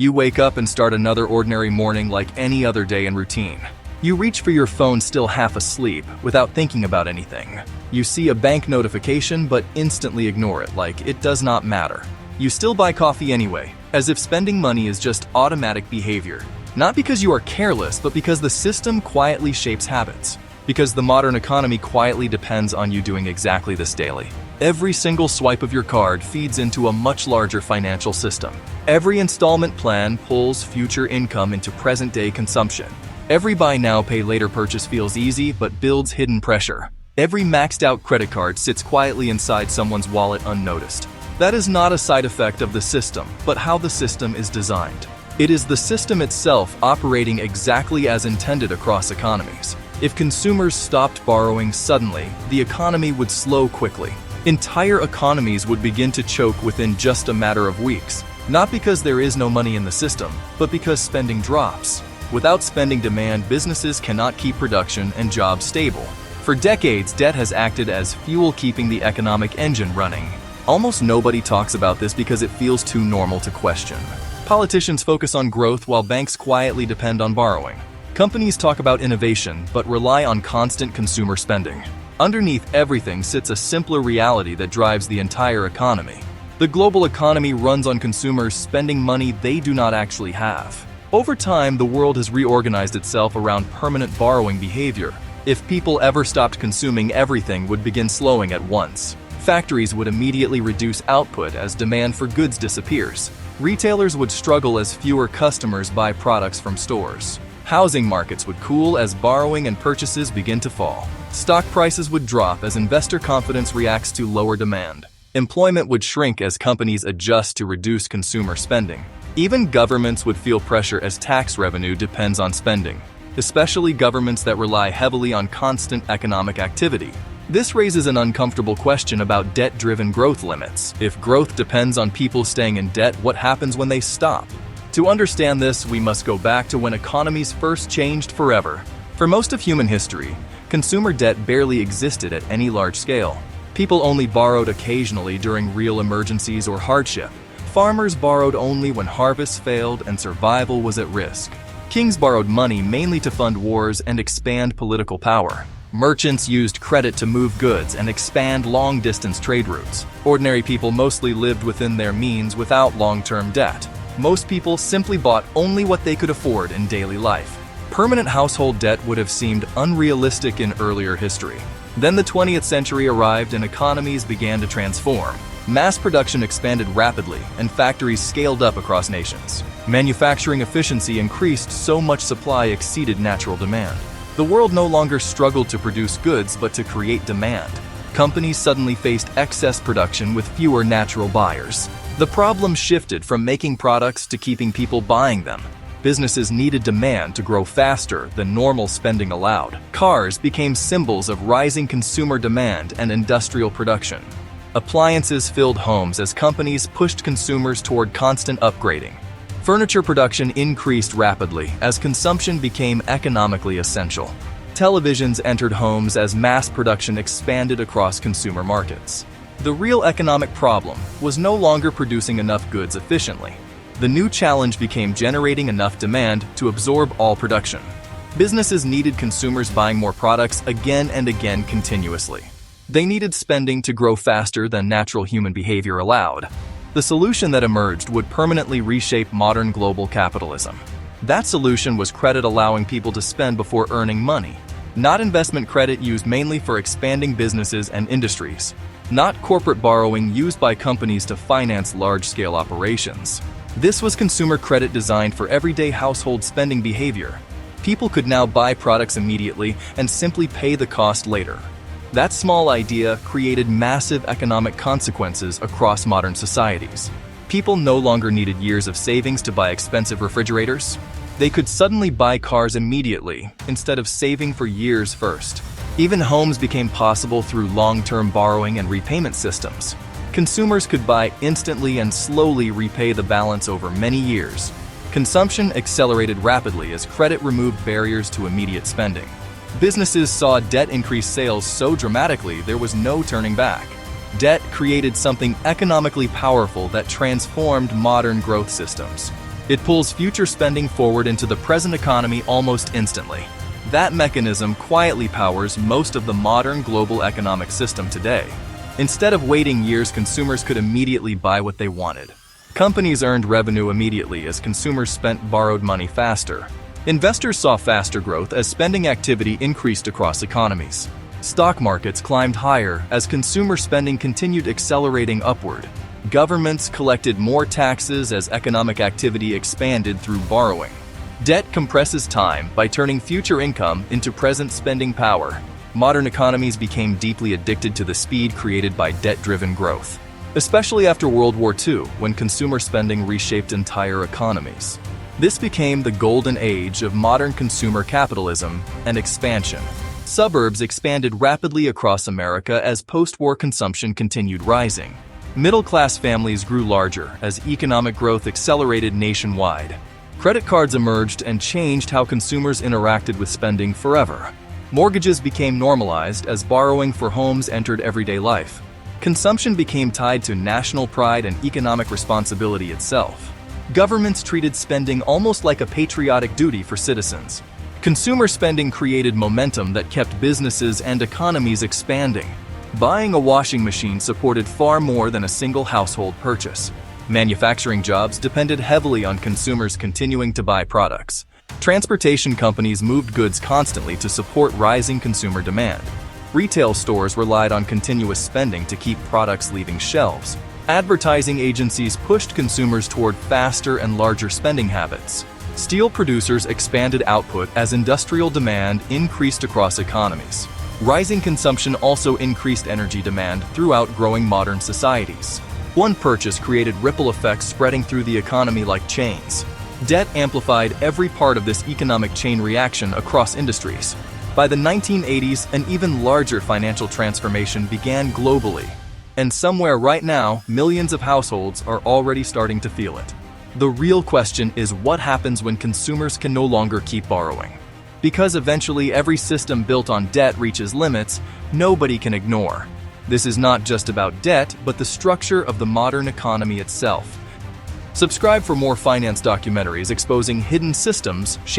You wake up and start another ordinary morning like any other day in routine. You reach for your phone still half asleep, without thinking about anything. You see a bank notification but instantly ignore it like it does not matter. You still buy coffee anyway, as if spending money is just automatic behavior. Not because you are careless, but because the system quietly shapes habits. Because the modern economy quietly depends on you doing exactly this daily. Every single swipe of your card feeds into a much larger financial system. Every installment plan pulls future income into present-day consumption. Every buy now, pay later purchase feels easy but builds hidden pressure. Every maxed-out credit card sits quietly inside someone's wallet unnoticed. That is not a side effect of the system, but how the system is designed. It is the system itself operating exactly as intended across economies. If consumers stopped borrowing suddenly, the economy would slow quickly. Entire economies would begin to choke within just a matter of weeks. Not because there is no money in the system, but because spending drops. Without spending demand, businesses cannot keep production and jobs stable. For decades, debt has acted as fuel keeping the economic engine running. Almost nobody talks about this because it feels too normal to question. Politicians focus on growth while banks quietly depend on borrowing. Companies talk about innovation but rely on constant consumer spending. Underneath everything sits a simpler reality that drives the entire economy. The global economy runs on consumers spending money they do not actually have. Over time, the world has reorganized itself around permanent borrowing behavior. If people ever stopped consuming, everything would begin slowing at once. Factories would immediately reduce output as demand for goods disappears. Retailers would struggle as fewer customers buy products from stores. Housing markets would cool as borrowing and purchases begin to fall. Stock prices would drop as investor confidence reacts to lower demand. Employment would shrink as companies adjust to reduce consumer spending. Even governments would feel pressure as tax revenue depends on spending, especially governments that rely heavily on constant economic activity. This raises an uncomfortable question about debt-driven growth limits. If growth depends on people staying in debt, what happens when they stop? To understand this, we must go back to when economies first changed forever. For most of human history, consumer debt barely existed at any large scale. People only borrowed occasionally during real emergencies or hardship. Farmers borrowed only when harvests failed and survival was at risk. Kings borrowed money mainly to fund wars and expand political power. Merchants used credit to move goods and expand long-distance trade routes. Ordinary people mostly lived within their means without long-term debt. Most people simply bought only what they could afford in daily life. Permanent household debt would have seemed unrealistic in earlier history. Then the 20th century arrived and economies began to transform. Mass production expanded rapidly and factories scaled up across nations. Manufacturing efficiency increased so much supply exceeded natural demand. The world no longer struggled to produce goods but to create demand. Companies suddenly faced excess production with fewer natural buyers. The problem shifted from making products to keeping people buying them. Businesses needed demand to grow faster than normal spending allowed. Cars became symbols of rising consumer demand and industrial production. Appliances filled homes as companies pushed consumers toward constant upgrading. Furniture production increased rapidly as consumption became economically essential. Televisions entered homes as mass production expanded across consumer markets. The real economic problem was no longer producing enough goods efficiently. The new challenge became generating enough demand to absorb all production. Businesses needed consumers buying more products again and again continuously. They needed spending to grow faster than natural human behavior allowed. The solution that emerged would permanently reshape modern global capitalism. That solution was credit, allowing people to spend before earning money. Not investment credit used mainly for expanding businesses and industries. Not corporate borrowing used by companies to finance large-scale operations. This was consumer credit designed for everyday household spending behavior. People could now buy products immediately and simply pay the cost later. That small idea created massive economic consequences across modern societies. People no longer needed years of savings to buy expensive refrigerators. They could suddenly buy cars immediately instead of saving for years first. Even homes became possible through long-term borrowing and repayment systems. Consumers could buy instantly and slowly repay the balance over many years. Consumption accelerated rapidly as credit removed barriers to immediate spending. Businesses saw debt increase sales so dramatically there was no turning back. Debt created something economically powerful that transformed modern growth systems. It pulls future spending forward into the present economy almost instantly. That mechanism quietly powers most of the modern global economic system today. Instead of waiting years, consumers could immediately buy what they wanted. Companies earned revenue immediately as consumers spent borrowed money faster. Investors saw faster growth as spending activity increased across economies. Stock markets climbed higher as consumer spending continued accelerating upward. Governments collected more taxes as economic activity expanded through borrowing. Debt compresses time by turning future income into present spending power. Modern economies became deeply addicted to the speed created by debt-driven growth, especially after World War II, when consumer spending reshaped entire economies. This became the golden age of modern consumer capitalism and expansion. Suburbs expanded rapidly across America as post-war consumption continued rising. Middle-class families grew larger as economic growth accelerated nationwide. Credit cards emerged and changed how consumers interacted with spending forever. Mortgages became normalized as borrowing for homes entered everyday life. Consumption became tied to national pride and economic responsibility itself. Governments treated spending almost like a patriotic duty for citizens. Consumer spending created momentum that kept businesses and economies expanding. Buying a washing machine supported far more than a single household purchase. Manufacturing jobs depended heavily on consumers continuing to buy products. Transportation companies moved goods constantly to support rising consumer demand. Retail stores relied on continuous spending to keep products leaving shelves. Advertising agencies pushed consumers toward faster and larger spending habits. Steel producers expanded output as industrial demand increased across economies. Rising consumption also increased energy demand throughout growing modern societies. One purchase created ripple effects spreading through the economy like chains. Debt amplified every part of this economic chain reaction across industries. By the 1980s, an even larger financial transformation began globally. And somewhere right now, millions of households are already starting to feel it. The real question is what happens when consumers can no longer keep borrowing? Because eventually every system built on debt reaches limits nobody can ignore. This is not just about debt, but the structure of the modern economy itself. Subscribe for more finance documentaries exposing hidden systems shaping